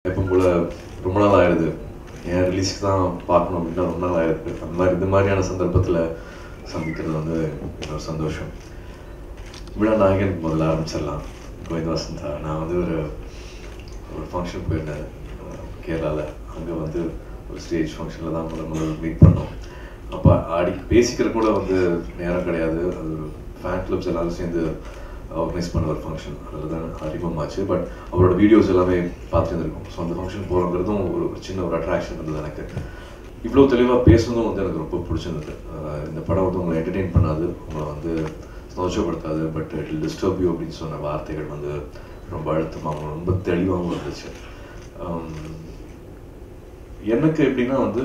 எப்பவும் போல் ரொம்ப நாள் ஆயிடுது, என் ரிலீஸ்க்கு தான் பார்க்கணும் அப்படின்னா ரொம்ப நாள் ஆயிடுது. அந்த மாதிரி இந்த மாதிரியான சந்தர்ப்பத்தில் சந்திக்கிறது வந்து ஒரு சந்தோஷம். விழா நாயகன் முதல்ல ஆரம்பிச்சிடலாம். கோவிந்த் வசந்தா, நான் வந்து ஒரு ஃபங்க்ஷன் போயிருந்தேன் கேரளாவில். அங்கே வந்து ஒரு ஸ்டேஜ் ஃபங்க்ஷனில் தான் முதல்ல மீட் பண்ணோம். அப்போ பேசிக்கிற கூட வந்து நேரம் கிடையாது. அது ஒரு ஃபேன் கிளப்ஸ் எல்லாரும் சேர்ந்து ஆர்கனைஸ் பண்ண ஒரு ஃபங்க்ஷன், அதில் தான் அறிமுகமாச்சு. பட் அவரோட வீடியோஸ் எல்லாமே பார்த்துருந்துருக்கோம். ஸோ அந்த ஃபங்க்ஷன் போகிறங்கிறதும் ஒரு சின்ன ஒரு அட்ராக்ஷன் இருந்தது எனக்கு. இவ்வளோ தெளிவாக பேசுனதும் வந்து எனக்கு ரொம்ப பிடிச்சிருந்தது. இந்த படம் வந்து உங்களை என்டர்டெயின் பண்ணாது, உங்களை வந்து சந்தோஷப்படுத்தாது, but it will disturb you அப்படின்னு சொன்ன வார்த்தைகள் வந்து ரொம்ப அழுத்தமாகவும் ரொம்ப தெளிவாகவும் இருந்துச்சு. எனக்கு எப்படின்னா வந்து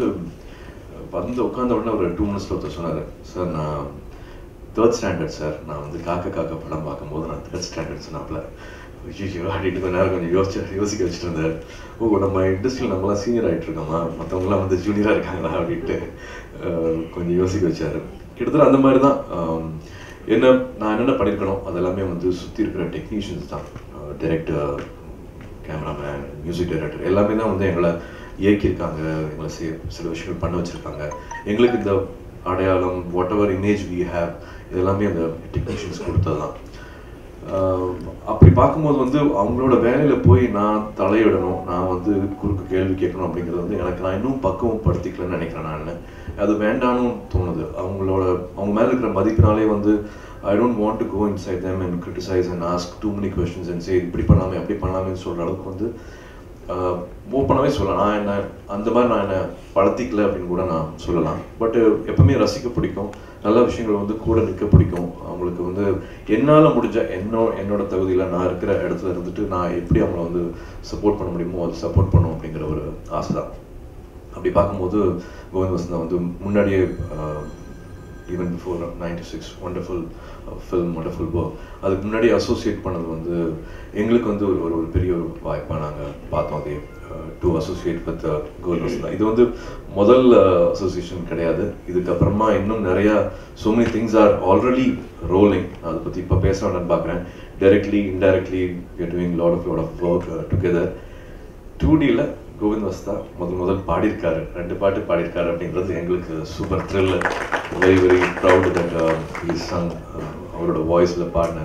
உட்காந்த உடனே ஒரு 2 மினிட்ஸில் ஒருத்தர் சொன்னார், சார் நான் 3rd ஸ்டாண்டர்ட் சார், நான் வந்து காக்கா படம் பார்க்கும்போது நான் 3rd ஸ்டாண்டர்ட் சொன்னாப்புல. ஐயோ அப்படின்ட்டு கொஞ்ச நேரம் கொஞ்சம் யோசிக்க வச்சுட்டு இருந்தார். நம்ம இண்டஸ்ட்ரியில் நம்மளாம் சீனியர் ஆகிட்டு இருக்கோமா, மற்றவங்களாம் வந்து ஜூனியராக இருக்காங்களா அப்படின்ட்டு கொஞ்சம் யோசிக்க வச்சார். கிட்டத்தட்ட அந்த மாதிரி தான் நான் என்னென்ன பண்ணியிருக்கணும் அதெல்லாமே வந்து சுற்றி இருக்கிற டெக்னீஷியன்ஸ் தான், டைரக்டர், கேமராமேன், மியூசிக் டைரக்டர் எல்லாமே தான் வந்து எங்களை இயக்கியிருக்காங்க, எங்களை சில விஷயங்கள் பண்ண வச்சுருக்காங்க. எங்களுக்கு இந்த அடையாளம், whatever image we have, இதெல்லாமே அந்த டெக்னீஷியன்ஸ் கொடுத்தது தான். அப்படி பார்க்கும்போது வந்து அவங்களோட வேலையில் போய் நான் தலையிடணும், நான் வந்து குறுக்கு கேள்வி கேட்கணும் அப்படிங்கிறது வந்து நான் இன்னும் பக்குவப்படுத்திக்கலன்னு நினைக்கிறேன். நான் அது வேண்டான்னு தோணுது. அவங்க மேலே இருக்கிற மதிப்பினாலே வந்து I don't want to go inside them and criticize and ask too many questions and say இப்படி பண்ணலாமே அப்படி பண்ணலாமேன்னு சொல்கிற அளவுக்கு வந்து ஓப்பனாகவே சொல்லலாம். அந்த மாதிரி நான் என்னை படுத்திக்கல அப்படின்னு கூட நான் சொல்லலாம். பட் எப்பவுமே ரசிக்க பிடிக்கும், நல்ல விஷயங்கள் வந்து கூட நிற்க பிடிக்கும். அவங்களுக்கு வந்து என்னால் முடிஞ்ச என்னோட தகுதியில் நான் இருக்கிற இடத்துல இருந்துட்டு நான் எப்படி அவங்கள வந்து சப்போர்ட் பண்ண முடியுமோ அது சப்போர்ட் பண்ணும் அப்படிங்கிற ஒரு ஆசை தான். அப்படி பார்க்கும்போது கோவிந்த் வசந்தா வந்து முன்னாடியே even before 96 wonderful film, wonderful work, அதுக்கு முன்னாடி அசோசியேட் பண்ணது வந்து எங்களுக்கு வந்து ஒரு பெரிய ஒரு வாய்ப்பாக நாங்கள் பார்த்தோம். அதே to associate with Kovind Vasantha. இது வந்து முதல் அசோசியேஷன் கிடையாது. இதுக்கப்புறமா இன்னும் நிறையா so many things are already rolling. அதை பற்றி இப்போ பேச வேண்டாம்னு பார்க்குறேன். Directly indirectly we are doing lot of work together. 2Dயில் கோவிந்த் வசந்தா முதல் பாடியிருக்காரு, 2 பாட்டு பாடியிருக்காரு அப்படின்றது எங்களுக்கு super thrill. Very very proud that he sung. அவரோட வாய்ஸில் பாடின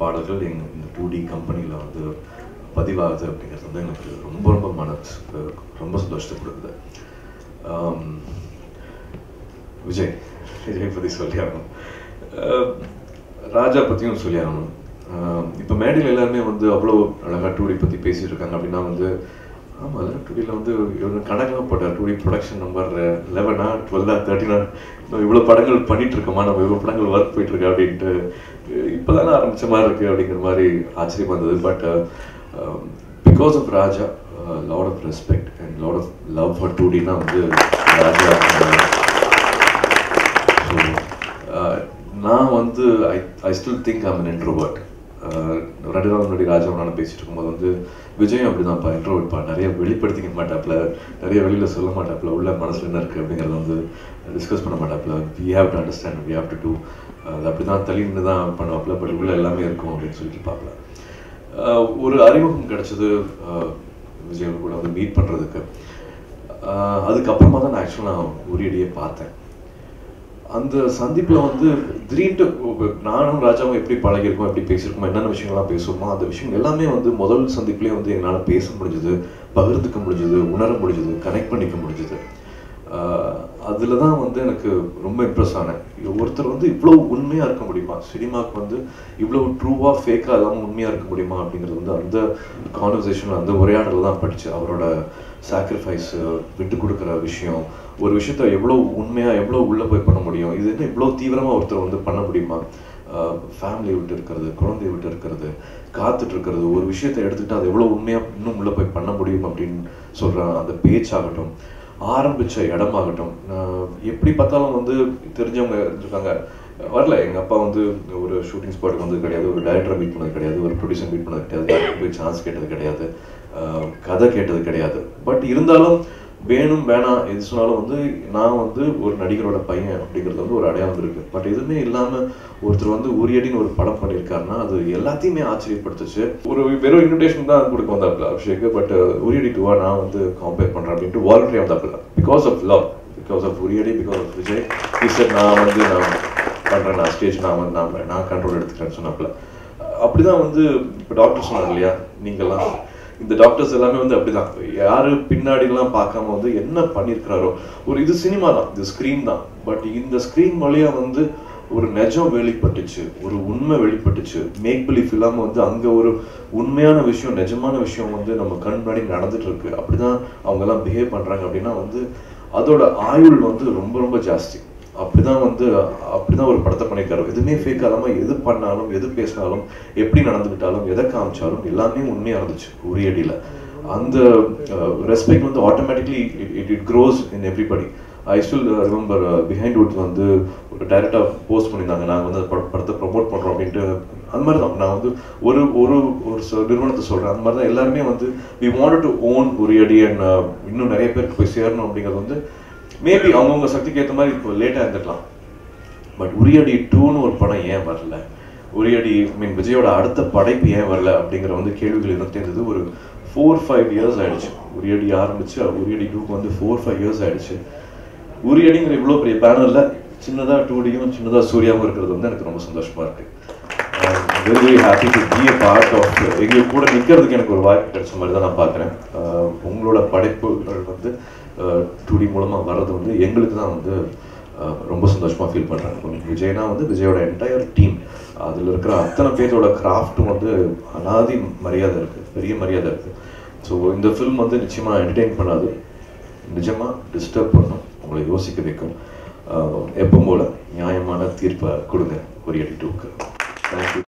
பாடல்கள் இந்த 2D கம்பெனியில் வந்து பதிவாகுது அப்படிங்கிறது வந்து எனக்கு ரொம்ப ரொம்ப மனசுக்கு ரொம்ப சந்தோஷத்தை கொடுக்குது. விஜய் பற்றி சொல்லி ஆகணும், ராஜா பற்றியும் சொல்லி ஆகணும். இப்போ மேடையில் எல்லாருமே வந்து அவ்வளோ அழகாக 2D பற்றி பேசிகிட்டு இருக்காங்க. அப்படின்னா வந்து ஆமாம், 2Dயில் வந்து இவங்க கணக்கெல்லாம் போட்டார். 2D ப்ரொடக்ஷன் நம்பர் 11 12 13 இவ்வளோ படங்கள் பண்ணிட்டு இருக்கோமா, நம்ம இவ்வளோ படங்கள் ஒர்க் போயிட்டுருக்கா அப்படின்ட்டு இப்போ தானே ஆரம்பித்த மாதிரி இருக்குது அப்படிங்கிற மாதிரி ஆச்சரியமாக இருந்தது. But because of Raja, lot of respect and lot of love for 2Dனா வந்து ராஜா. ஸோ நான் வந்து I still think I'm an introvert. 2 நாள் முன்னாடி ராஜாவை நான் பேசிட்டு இருக்கும்போது வந்து விஜயம் அப்படி தான்ப்பா, இன்ட்ரோவர்ட்ப்பா, நிறைய வெளிப்படுத்திக்க மாட்டாப்புல, நிறைய வெளியில் சொல்ல மாட்டாப்புல, உள்ள மனசில் என்ன இருக்குது அப்படிங்கிறத வந்து டிஸ்கஸ் பண்ண மாட்டாப்புல. We have to understand, we have to do, அது அப்படி தான் தள்ளின்னு தான் பண்ணுவாப்புல, பட் உள்ள எல்லாமே இருக்கும் அப்படின்னு சொல்லிட்டு பார்ப்பல. ஒரு அறிமுகம் கிடச்சிது விஜய் கூட வந்து மீட் பண்ணுறதுக்கு. அதுக்கப்புறமா தான் நான் ஆக்சுவலாக உரியடியே பார்த்தேன். அந்த சந்திப்பில் வந்து திடீர்னு நானும் ராஜாவும் எப்படி பழகிருக்கோம், எப்படி பேசியிருக்கோம், என்னென்ன விஷயங்கள்லாம் பேசுவோமோ அந்த விஷயம் எல்லாமே வந்து முதல் சந்திப்புலேயே வந்து என்னால் பேச முடிஞ்சுது, பகிர்ந்துக்க முடிஞ்சுது, உணர முடிஞ்சுது, கனெக்ட் பண்ணிக்க முடிஞ்சுது. அதில் தான் வந்து எனக்கு ரொம்ப இம்ப்ரெஸ் ஆனேன். ஒருத்தர் வந்து இவ்வளோ உண்மையாக இருக்க முடியுமா, சினிமாவுக்கு வந்து இவ்வளோ ட்ரூவாக ஃபேக்காக இல்லாமல் உண்மையாக இருக்க முடியுமா அப்படிங்கிறது வந்து அந்த கான்வர்சேஷனில் அந்த உரையாடல் தான் படித்து. அவரோட சாக்ரிஃபைஸு, விட்டு கொடுக்குற விஷயம், ஒரு விஷயத்த எவ்வளோ உண்மையாக எவ்வளோ உள்ளே போய் பண்ண முடியும், இது என்ன இவ்வளோ தீவிரமாக ஒருத்தர் வந்து பண்ண முடியுமா, ஃபேமிலியை விட்டு இருக்கிறது, குழந்தைய விட்டு இருக்கிறது, காத்துட்டு இருக்கிறது, ஒரு விஷயத்தை எடுத்துக்கிட்டு அது எவ்வளோ உண்மையாக இன்னும் உள்ளே போய் பண்ண முடியும் அப்படின்னு சொல்கிற அந்த பேச்சாகட்டும், ஆரம்பித்த இடமாகட்டும். எப்படி பார்த்தாலும் வந்து தெரிஞ்சவங்க இருந்திருக்காங்க, வரல. எங்கள் அப்பா வந்து ஒரு ஷூட்டிங் ஸ்பாட்டுக்கு வந்தது கிடையாது, ஒரு டைரக்டரை மீட் பண்ணது கிடையாது, ஒரு ப்ரொடியூசர் மீட் பண்ணது கிடையாது, போய் சான்ஸ் கேட்டது கிடையாது, கதை கேட்டது கிடையாது. பட் இருந்தாலும் வேணும் வேணாம் எது சொன்னாலும் வந்து நான் வந்து ஒரு நடிகரோட பையன் அப்படிங்கிறது வந்து ஒரு அடையாளம் இருக்கு. பட் எதுவுமே இல்லாமல் ஒருத்தர் வந்து உரியடின்னு ஒரு படம் பண்ணியிருக்காருன்னா அது எல்லாத்தையுமே ஆச்சரியப்படுத்துச்சு. ஒரு வெறும் இன்விடேஷன் தான் கொடுக்க வந்தாப்புல அபிஷேக். பட் உரியடி 2 நான் வந்து கம்பேர் பண்ணுறேன் அப்படின்ட்டு வாலண்டரி வந்தாப்புல. Because of love, because of Uriyadi, because of Vijay. Sir நான் பண்ணுறேன், நான் ஸ்டேஜ் நான் கண்ட்ரோல் எடுத்துக்கிறேன்னு சொன்னாப்புல. அப்படிதான் வந்து இப்போ டாக்டர் சொன்னாங்க இல்லையா, நீங்கள்லாம் இந்த டாக்டர்ஸ் எல்லாமே வந்து அப்படிதான், யாரு பின்னாடிலாம் பார்க்காம வந்து என்ன பண்ணியிருக்கிறாரோ. ஒரு இது சினிமா தான், இது ஸ்க்ரீன் தான். பட் இந்த ஸ்க்ரீன் வழியா வந்து ஒரு நிஜம் வெளிப்பட்டுச்சு, ஒரு உண்மை வெளிப்பட்டுச்சு. மேக் பிலீஃப் இல்லாமல் வந்து அங்கே ஒரு உண்மையான விஷயம், நிஜமான விஷயம் வந்து நம்ம கண் முன்னாடி நடந்துட்டு இருக்கு. அப்படிதான் அவங்க எல்லாம் பிஹேவ் பண்றாங்க அப்படின்னா வந்து அதோட ஆயுள் வந்து ரொம்ப ரொம்ப ஜாஸ்தி. அப்படிதான் ஒரு படத்தை பண்ணியிருக்காரு. எதுவுமே ஃபேக் ஆகாம எது பண்ணாலும், எது பேசினாலும், எப்படி நடந்துக்கிட்டாலும், எதை காமிச்சாலும் எல்லாமே உண்மையாக இருந்துச்சு உரியடியில். அந்த ரெஸ்பெக்ட் வந்து automatically it cross in everybody. I still remember behind Woods வந்து ஒரு டைரக்டாக போஸ்ட் பண்ணியிருந்தாங்க, நாங்கள் வந்து படத்தை ப்ரொமோட் பண்ணுறோம் அப்படின்ட்டு. அந்த மாதிரி தான் நான் வந்து ஒரு ஒரு ஒரு நிறுவனத்தை சொல்கிறேன். அந்த மாதிரி தான் எல்லாருமே வந்து we wanted to own Uriyadi and இன்னும் நிறைய பேருக்கு போய் சேரணும் அப்படிங்கிறது வந்து மேபி அவங்கவுங்க சக்திக்கு ஏற்ற மாதிரி இப்போ லேட்டாக இருந்துக்கலாம். பட் உரியடி 2ன்னு ஒரு படம் ஏன் வரல, உரியடி விஜயோட அடுத்த படைப்பு ஏன் வரல அப்படிங்கிற வந்து கேள்விகள் எனக்கு தெரிஞ்சது. ஒரு 4-5 இயர்ஸ் ஆயிடுச்சு உரியடி ஆரம்பிச்சு. உரியடி 2க்கு வந்து 4-5 இயர்ஸ் ஆயிடுச்சு. உரியடிங்கிற இவ்வளோ பெரிய பேனரில் சின்னதாக 2Dயும் சின்னதாக சூர்யாவும் இருக்கிறது வந்து எனக்கு ரொம்ப சந்தோஷமா இருக்கு. Very very happy to be a part of. எங்களுக்கு கூட நிற்கிறதுக்கு எனக்கு ஒரு வாய்ப்பு கிடைச்ச மாதிரி தான் நான் பார்க்குறேன். உங்களோட படைப்புகள் வந்து 2D மூலமாக வர்றது வந்து எங்களுக்கு தான் வந்து ரொம்ப சந்தோஷமாக ஃபீல் பண்ணுறேன். விஜய்னா வந்து விஜயோட என்டையர் டீம், அதில் இருக்கிற அத்தனை பேரோட கிராஃப்ட்டும் வந்து அனாதி மரியாதை இருக்குது, பெரிய மரியாதை இருக்குது. ஸோ இந்த ஃபில்ம் வந்து நிச்சயமாக என்டர்டெயின் பண்ணாது, நிஜமாக டிஸ்டர்ப் பண்ணும், உங்களை யோசிக்க வைக்கும். எப்பவும் போல் நியாயமான தீர்ப்பை கொடுங்க உரியடி 2க்கு. தேங்க்யூ.